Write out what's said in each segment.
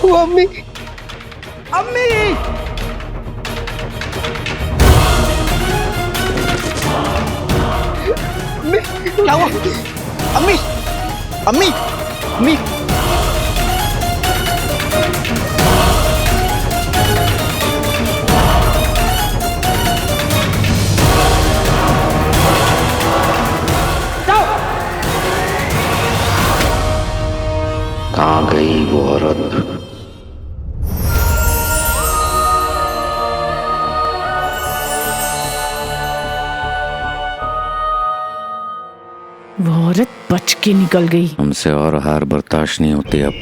हुआ अम्मी? अम्मी! अम्मी क्या हुआ? अम्मी! अम्मी! अम्मी! कहाँ गई वो औरत? वो औरत बच के निकल गई। हमसे और हार बर्दाश्त नहीं होती अब।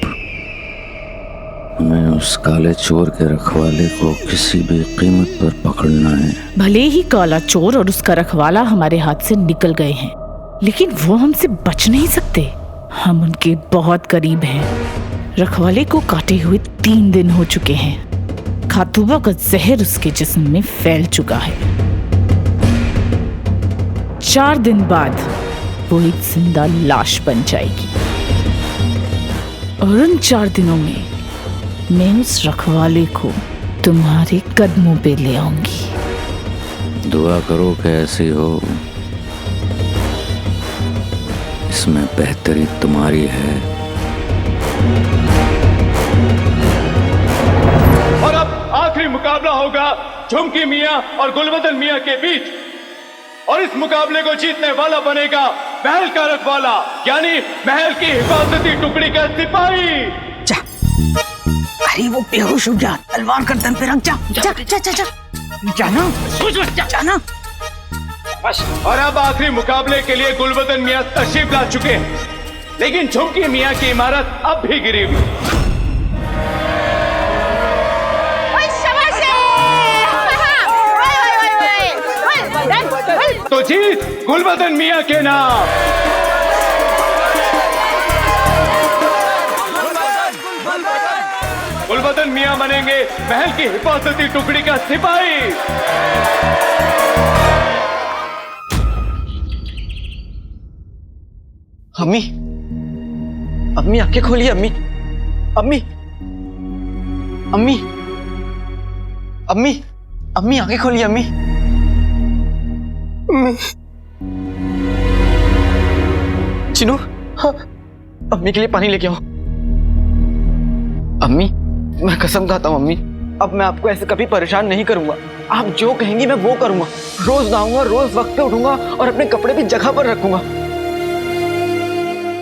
हमें उस काले चोर के रखवाले को किसी भी कीमत पर पकड़ना है। भले ही काला चोर और उसका रखवाला हमारे हाथ से निकल गए हैं, लेकिन वो हमसे बच नहीं सकते। हम उनके बहुत करीब हैं। रखवाले को काटे हुए 3 दिन हो चुके हैं। खातूबा का जहर उसके जिस्म में फैल चुका है। 4 दिन बाद वो एक जिंदा लाश बन जाएगी और उन 4 दिनों में मैं उस रखवाले को तुम्हारे कदमों पे ले आऊंगी। दुआ करो कि ऐसी हो। इसमें बेहतरी तुम्हारी है। और अब आखिरी मुकाबला होगा झुमकी मियां और गुलबदन मियां के बीच, और इस मुकाबले को जीतने वाला बनेगा महल का रखवाला, यानी महल की हिफाजती टुकड़ी का सिपाही। जा। अरे वो बेहोश हो गया, तलवार कर दम पे रख। जा जा जा जा, जा। जाना जाना। और अब आखिरी मुकाबले के लिए गुलबदन मियां तशरीफ ला चुके हैं, लेकिन झुमकी मियां की इमारत अब भी गिरी हुई। तो जीत गुलबदन मियां के नाम। गुलबदन मियां बनेंगे महल की हिफाजती टुकड़ी का सिपाही। अम्मी! अम्मी आंखें खोलिए अम्मी! अम्मी! अम्मी! अम्मी! अम्मी आंखें खोलिए अम्मी! चिनू, हाँ, अम्मी के लिए पानी लेके आओ। अम्मी, मैं कसम खाता हूँ अम्मी, अब मैं आपको ऐसे कभी परेशान नहीं करूंगा। आप जो कहेंगी मैं वो करूंगा। रोज नहाऊंगा, रोज वक्त पे उठूंगा और अपने कपड़े भी जगह पर रखूंगा।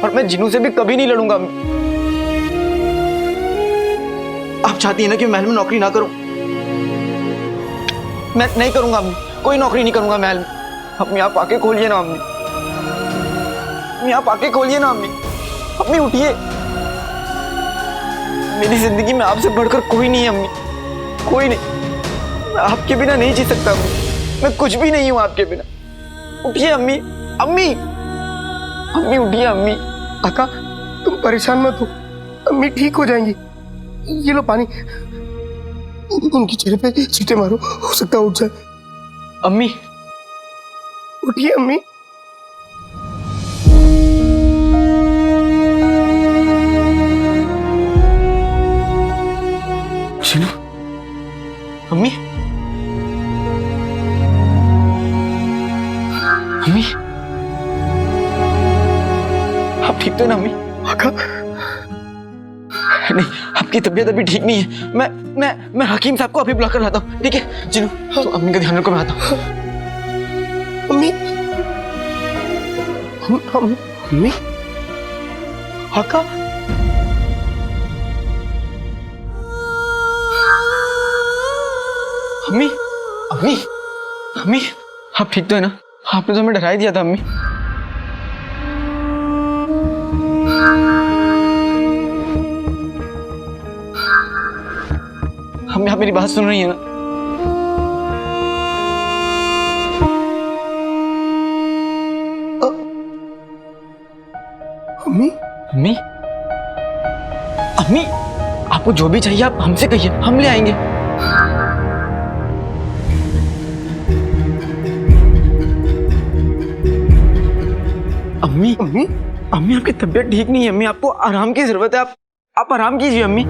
और मैं जिनू से भी कभी नहीं लड़ूंगा। आप चाहती है ना कि महल में नौकरी ना करूं? मैं नहीं करूंगा अम्मी, कोई नौकरी नहीं करूंगा महल में। अम्मी आप आके खोलिए ना अम्मी, अम्मी आप आके खोलिए ना अम्मी। अम्मी उठिए, मेरी जिंदगी में आपसे बढ़कर कोई नहीं है अम्मी, कोई नहीं। मैं आपके बिना नहीं जी सकता अम्मी, मैं कुछ भी नहीं हूं आपके बिना। उठिए अम्मी, अम्मी, अम्मी उठिए अम्मी। काका तुम परेशान मत हो, अम्मी ठीक हो जाएंगी। ये लो पानी, उनके चेहरे पे छींटे मारो, हो सकता है उठ जाए। अम्मी उठिए अम्मी। चिनू, अम्मी, अम्मी, आप ठीक तो है ना अम्मी? काका नहीं, आपकी तबीयत अभी ठीक नहीं है। मैं हकीम साहब को अभी बुला कर लाता हूँ, ठीक है? चिनू, तो अम्मी का ध्यान रखो, मैं आता हूँ। अम्मी, अम्मी, काका अम्मी, अम्मी, अम्मी, आप ठीक तो है ना? आपने तो हमें डरा ही दिया था अम्मी। अम्मी आप मेरी बात सुन रही है ना? अम्मी, अम्मी, अम्मी, आपको जो भी चाहिए आप हमसे कहिए, हम ले आएंगे। अम्मी, अम्मी, अम्मी आपकी तबीयत ठीक नहीं है अम्मी, आपको आराम की जरूरत है। आप आराम कीजिए अम्मी।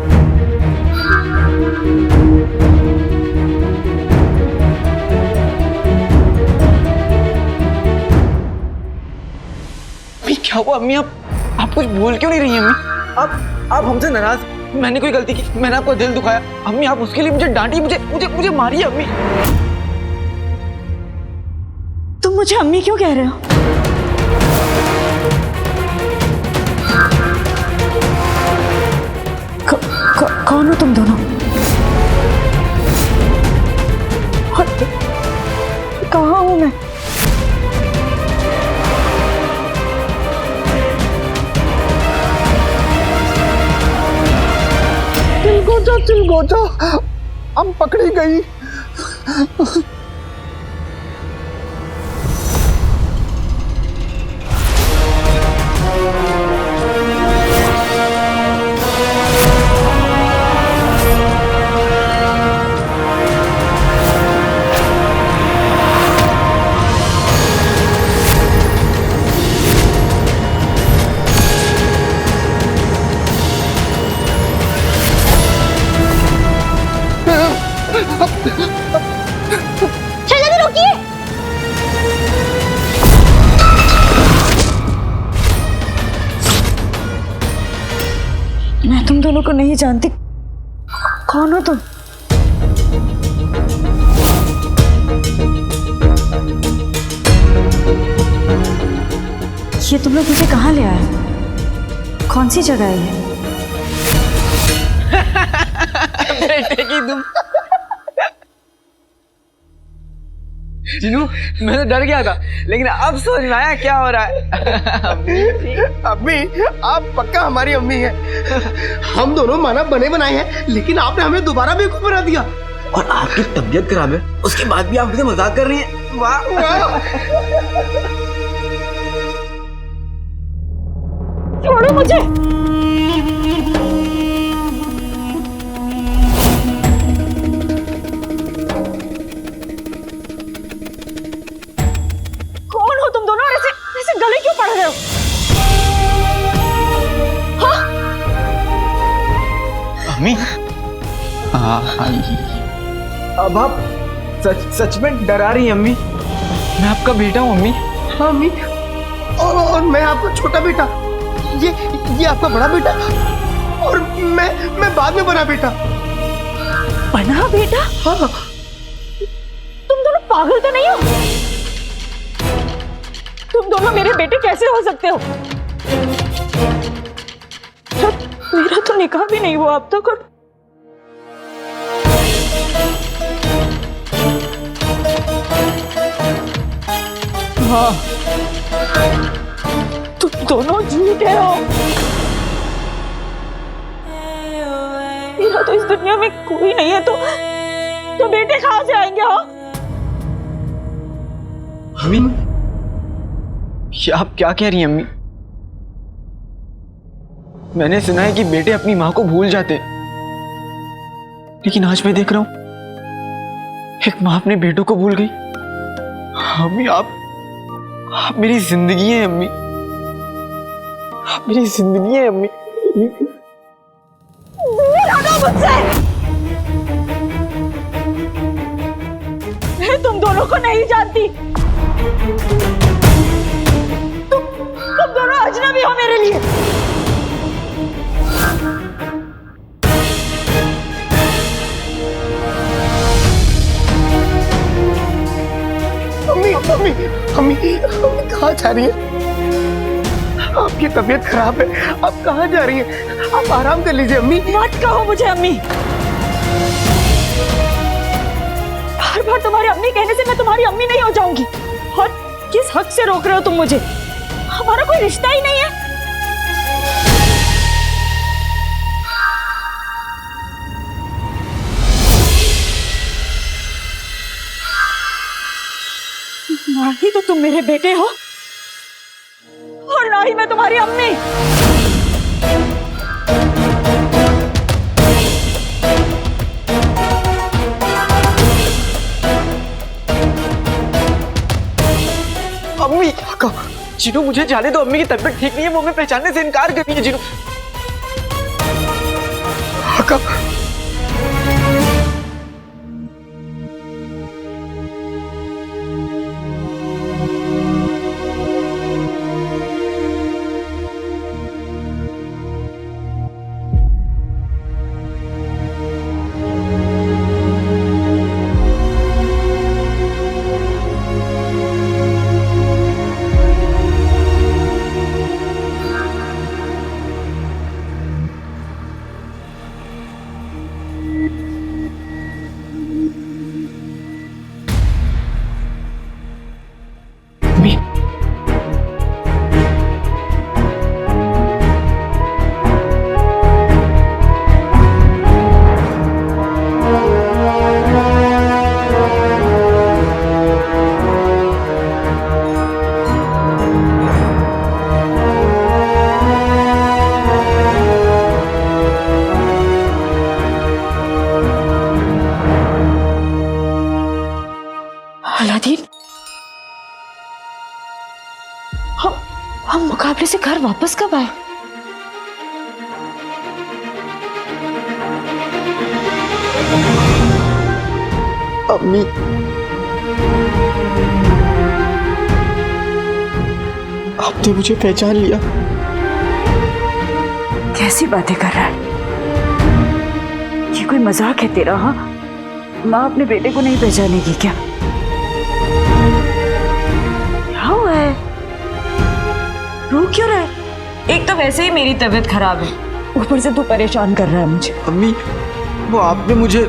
क्या हुआ अम्मी? आप कुछ बोल क्यों नहीं रही हैं अम्मी? आप हमसे नाराज? मैंने कोई गलती की? मैंने आपका दिल दुखाया? अम्मी आप उसके लिए मुझे डांटी, मुझे मारी अम्मी। तुम मुझे अम्मी क्यों कह रहे हो? कौन हो तुम दोनों? और कहाँ हूं मैं? चिलगोजा, हम पकड़ी गई। मैं तुम दोनों को नहीं जानती। कौन हो तुम? ये तुम लोग मुझे कहाँ ले आए? कौन सी जगह है ये? बेटे की तुम। जिनू मैं तो डर गया था, लेकिन अब समझ में आया क्या हो रहा है। अम्मी, आप पक्का हमारी अम्मी है। हम दोनों मानव बने बनाए हैं, लेकिन आपने हमें दोबारा बेवकूफ बना दिया। और आपकी तबीयत खराब है, उसके बाद भी आप मुझे मजाक कर रही हैं। वाह वाह। छोड़ो मुझे। कौन हो तुम दोनों? ऐसे गले क्यों पड़ रहे हो? हाँ? अम्मी, अब आप सच में डरा रही हैं अम्मी? मैं आपका बेटा हूँ अम्मी। हाँ अम्मी, और मैं आपका छोटा बेटा। ये आपका बड़ा बेटा, और मैं बाद में बना बेटा। बना बेटा? हाँ। तुम दोनों पागल तो नहीं हो? तुम दोनों मेरे बेटे कैसे हो सकते हो? मेरा तो निकाह भी नहीं हुआ अब तक। और हाँ, तुम दोनों झूठे हो। मेरा तो इस दुनिया में कोई नहीं है, तो बेटे कहाँ से आएंगे? हो अम्मी, ये आप क्या कह रही हैं अम्मी? मैंने सुना है कि बेटे अपनी माँ को भूल जाते हैं, लेकिन आज मैं देख रहा हूं एक माँ अपने बेटों को भूल गई। अम्मी, आप मेरी जिंदगी है अम्मी, आप मेरी जिंदगी है अम्मी। दूर हटो मुझसे। मैं तुम दोनों को नहीं जानती। तुम दोनों अजनबी हो मेरे लिए। अम्मी कहाँ जा रही है? आपकी तबीयत खराब है, आप कहाँ जा रही हैं? आप आराम कर लीजिए अम्मी। मत कहो मुझे अम्मी। बार बार तुम्हारी अम्मी कहने से मैं तुम्हारी अम्मी नहीं हो जाऊंगी। और किस हक से रोक रहे हो तुम मुझे? हमारा कोई रिश्ता ही नहीं है। ना ही तो तुम मेरे बेटे हो, और ना ही मैं तुम्हारी अम्मी। अम्मी, जिनू मुझे जाने दो। अम्मी की तबीयत ठीक नहीं है, वो हमें पहचानने से इनकार कर रही है। जिनू, हम मुकाबले से घर वापस कब आए? अम्मी, आपने मुझे पहचान लिया। कैसी बातें कर रहा है? ये कोई मजाक है तेरा? हाँ, माँ अपने बेटे को नहीं पहचानेगी क्या? क्या हुआ है? रो क्यों रहा है? एक तो वैसे ही मेरी तबीयत खराब है, ऊपर से तू परेशान कर रहा है मुझे। अम्मी, वो आपने मुझे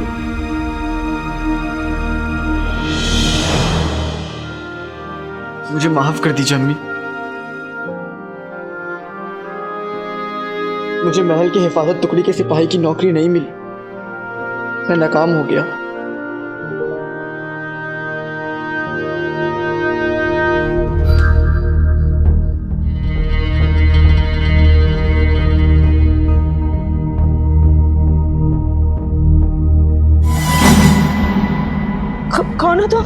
माफ कर दीजिए अम्मी। मुझे महल की हिफाजत टुकड़ी के सिपाही की नौकरी नहीं मिली, मैं नाकाम हो गया। कौन हो तुम?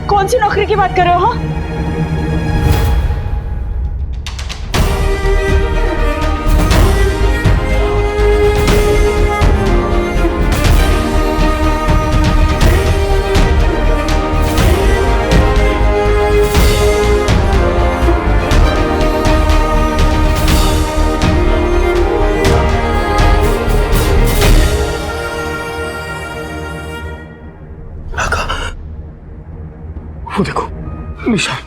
कौन सी नौकरी की बात कर रहे हो? हाँ? वो देखो निशान।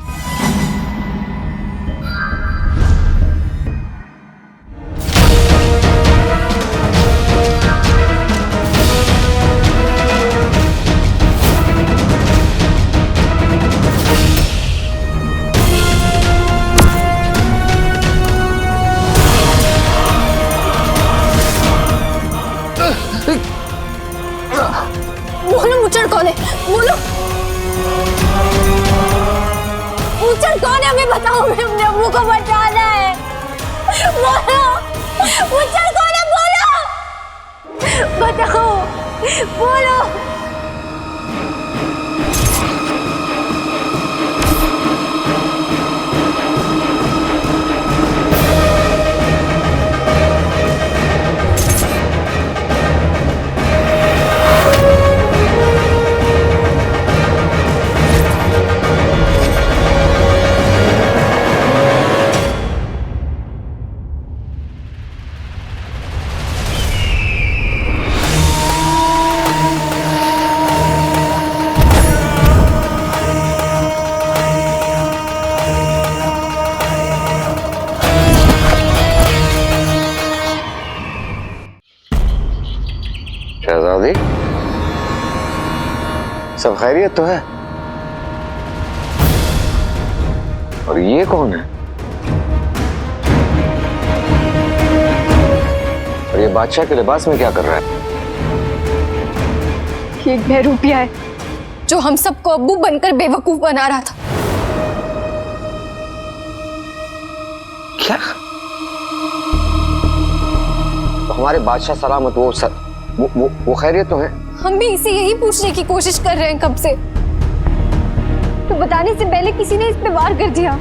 बोलो मुचड़ कौन है? बोलो मुचड़ कौन है? हमें बताओ, हमें अपने अम्मू को बचाना है। बोलो मुचड़ कौन है? बोलो, बताओ, बोलो। शहजादी, सब खैरियत तो है? और ये कौन है? और ये बादशाह के लिबास में क्या कर रहा है? ये एक बहरूपिया है जो हम सबको अब्बू बनकर बेवकूफ बना रहा था। क्या? तो हमारे बादशाह सलामत वो खैरियत तो है? हम भी इसे यही पूछने की कोशिश कर रहे हैं कब से, तो बताने से पहले किसी ने इस पे वार कर दिया।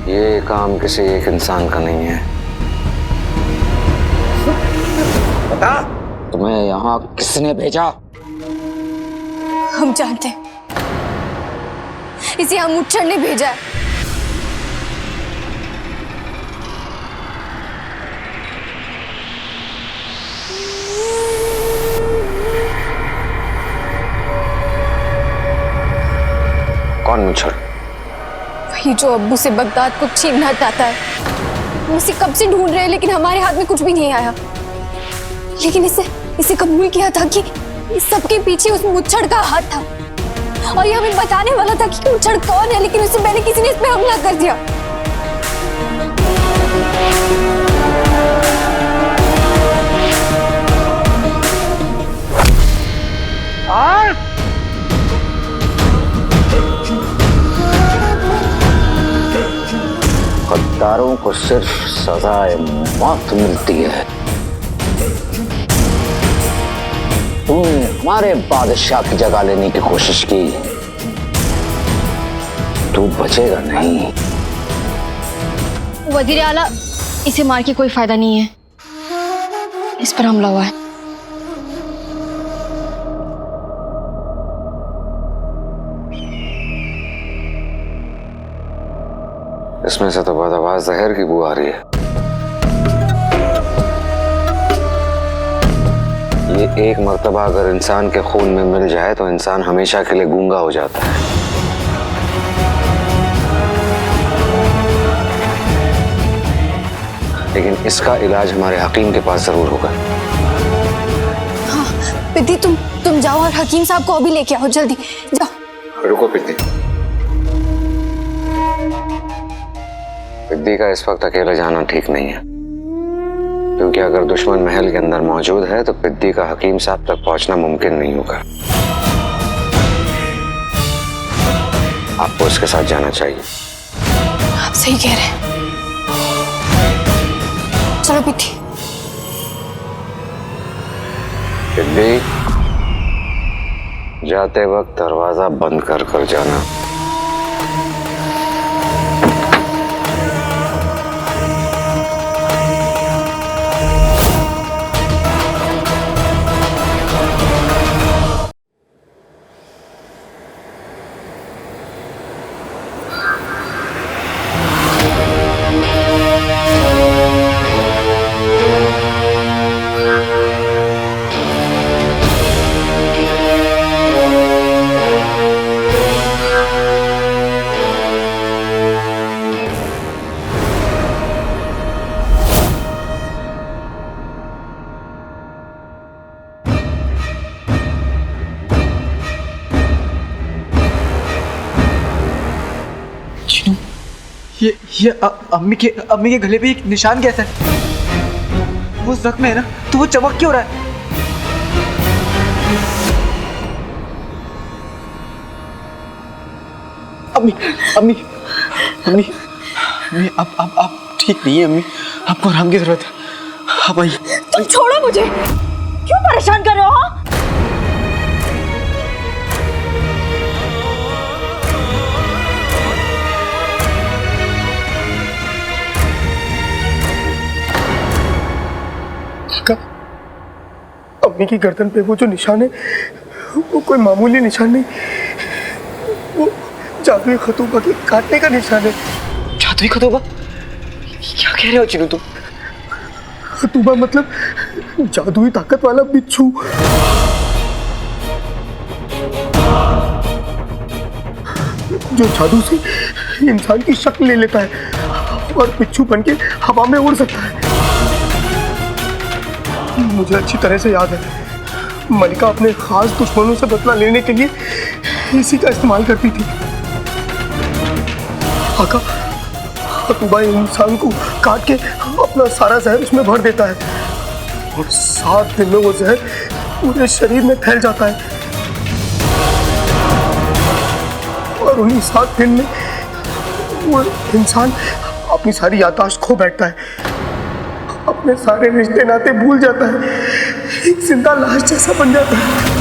ये काम किसी एक इंसान का नहीं है। बता, तुम्हें यहाँ किसने भेजा? हम जानते हैं, इसे हम मुचड़ ने भेजा है। कौन मुचड़? वही जो अब्बू से बगदाद को छीनना चाहता है। हम इसे कब से ढूंढ रहे हैं, लेकिन हमारे हाथ में कुछ भी नहीं आया। लेकिन इसे कबूल किया था कि इस सबके पीछे उस मुचड़ का हाथ था, और ये हमें बताने वाला था कि मुचड़ कौन है, लेकिन उससे पहले किसी ने इस पे हमला कर दिया। गद्दारों को सिर्फ सजाए मौत मिलती है। तुमने हमारे बादशाह की जगह लेने की कोशिश की, तू बचेगा नहीं। वजीर आला, इसे मार के कोई फायदा नहीं है, इस पर हमला हुआ है। इसमें से तो बदआवाज जहर की बू आ रही है। ये एक मर्तबा अगर इंसान के खून में मिल जाए तो इंसान हमेशा के लिए गूंगा हो जाता है। लेकिन इसका इलाज हमारे हकीम के पास जरूर होगा। हाँ पिद्दी, तुम जाओ और हकीम साहब को अभी लेके आओ, जल्दी जाओ। रुको पिद्दी। पिद्दी का इस वक्त अकेले जाना ठीक नहीं है, क्योंकि अगर दुश्मन महल के अंदर मौजूद है तो पिद्दी का हकीम साहब तक पहुंचना मुमकिन नहीं होगा। आपको उसके साथ जाना चाहिए। आप सही कह रहे हैं, चलो पिद्दी। पिद्दी, जाते वक्त दरवाजा बंद कर कर जाना। ये अम्मी के गले पे एक निशान कैसा है? वो जख्म है ना, तो वो चमक क्यों रहा है? अम्मी अम्मी अम्मी अम्मी आप ठीक नहीं है अम्मी, आपको आराम की जरूरत है। आप आइए। तुम छोड़ो मुझे, क्यों परेशान कर रहे हो? हाँ? अम्मी की गर्दन पे वो जो निशान है वो कोई मामूली निशान नहीं, वो जादुई खतूबा के काटने का निशान है। जादुई खतूबा? क्या कह रहे हो चिनू तुम? खतूबा मतलब जादुई ताकत वाला बिच्छू। जो जादू से इंसान की शक्ल ले लेता है और बिच्छू बनके हवा में उड़ सकता है। मुझे अच्छी तरह से याद है, मलिका अपने खास दुश्मनों से बदला लेने के लिए इसी का इस्तेमाल करती थी। आका, खतूबा इंसान को काट के अपना सारा जहर उसमें भर देता है और 7 दिन में वो जहर पूरे शरीर में फैल जाता है और उन्हीं 7 दिन में वो इंसान अपनी सारी याददाश्त खो बैठता है, अपने सारे रिश्ते नाते भूल जाता है, एक जिंदा लाश जैसा बन जाता है।